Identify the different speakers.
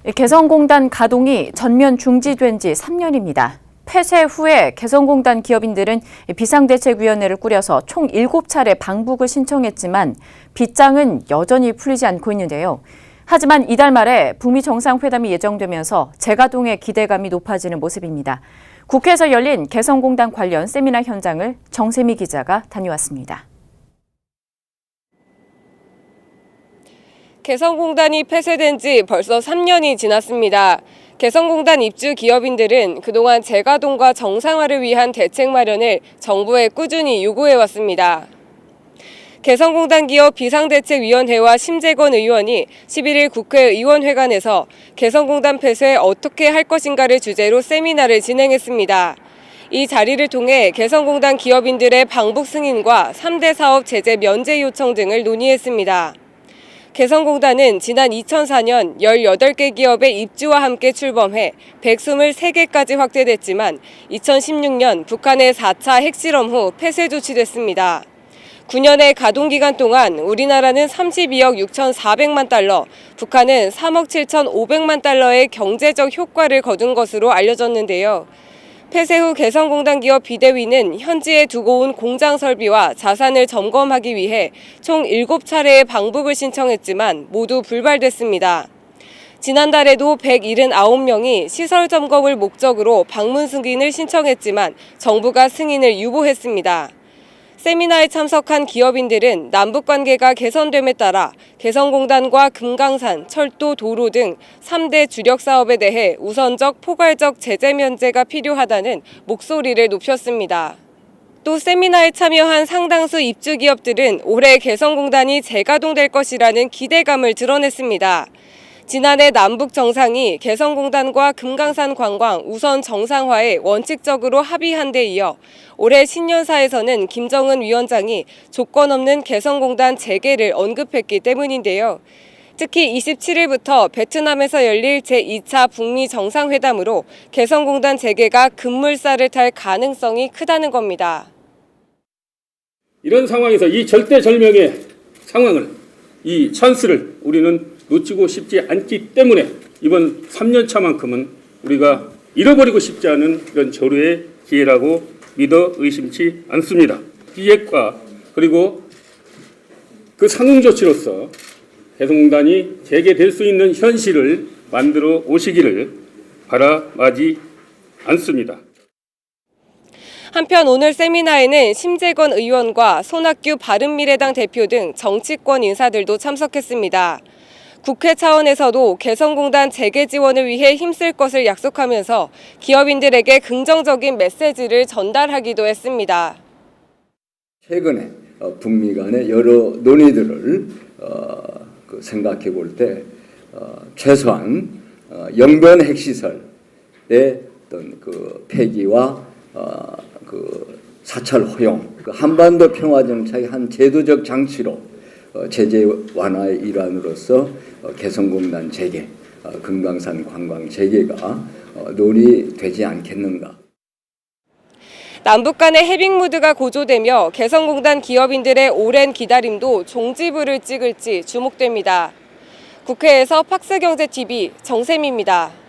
Speaker 1: 개성공단 가동이 전면 중지된 지 3년입니다. 폐쇄 후에 개성공단 기업인들은 비상대책위원회를 꾸려서 총 7차례 방북을 신청했지만 빗장은 여전히 풀리지 않고 있는데요. 하지만 이달 말에 북미 정상회담이 예정되면서 재가동의 기대감이 높아지는 모습입니다. 국회에서 열린 개성공단 관련 세미나 현장을 정세미 기자가 다녀왔습니다.
Speaker 2: 개성공단이 폐쇄된 지 벌써 3년이 지났습니다. 개성공단 입주 기업인들은 그동안 재가동과 정상화를 위한 대책 마련을 정부에 꾸준히 요구해왔습니다. 개성공단 기업 비상대책위원회와 심재권 의원이 11일 국회의원회관에서 개성공단 폐쇄 어떻게 할 것인가를 주제로 세미나를 진행했습니다. 이 자리를 통해 개성공단 기업인들의 방북 승인과 3대 사업 제재 면제 요청 등을 논의했습니다. 개성공단은 지난 2004년 18개 기업의 입주와 함께 출범해 123개까지 확대됐지만 2016년 북한의 4차 핵실험 후 폐쇄 조치됐습니다. 9년의 가동기간 동안 우리나라는 32억 6,400만 달러, 북한은 3억 7,500만 달러의 경제적 효과를 거둔 것으로 알려졌는데요. 폐쇄 후 개성공단 기업 비대위는 현지에 두고 온 공장 설비와 자산을 점검하기 위해 총 7차례의 방북을 신청했지만 모두 불발됐습니다. 지난달에도 179명이 시설 점검을 목적으로 방문 승인을 신청했지만 정부가 승인을 유보했습니다. 세미나에 참석한 기업인들은 남북관계가 개선됨에 따라 개성공단과 금강산, 철도, 도로 등 3대 주력 사업에 대해 우선적, 포괄적 제재 면제가 필요하다는 목소리를 높였습니다. 또 세미나에 참여한 상당수 입주 기업들은 올해 개성공단이 재가동될 것이라는 기대감을 드러냈습니다. 지난해 남북 정상이 개성공단과 금강산 관광 우선 정상화에 원칙적으로 합의한 데 이어 올해 신년사에서는 김정은 위원장이 조건 없는 개성공단 재개를 언급했기 때문인데요. 특히 27일부터 베트남에서 열릴 제2차 북미 정상회담으로 개성공단 재개가 급물살을 탈 가능성이 크다는 겁니다.
Speaker 3: 이런 상황에서 이 절대절명의 상황을, 이 찬스를 우리는 놓치고 싶지 않기 때문에 이번 3년차만큼은 우리가 잃어버리고 싶지 않은 이런 절호의 기회라고 믿어 의심치 않습니다. 기획과 그리고 그 상응 조치로서 개성공단이 재개될 수 있는 현실을 만들어 오시기를 바라마지 않습니다.
Speaker 2: 한편 오늘 세미나에는 심재권 의원과 손학규 바른미래당 대표 등 정치권 인사들도 참석했습니다. 국회 차원에서도 개성공단 재개 지원을 위해 힘쓸 것을 약속하면서 기업인들에게 긍정적인 메시지를 전달하기도 했습니다.
Speaker 4: 최근에 북미 간의 여러 논의들을 생각해 볼 때 최소한 영변 핵시설의 어떤 그 폐기와 사찰 허용, 한반도 평화 정착의 한 제도적 장치로 제재 완화의 일환으로서 개성공단 재개, 금강산 관광 재개가 논의되지 않겠는가.
Speaker 2: 남북 간의 해빙 무드가 고조되며 개성공단 기업인들의 오랜 기다림도 종지부를 찍을지 주목됩니다. 국회에서 팍스경제TV 정세미입니다.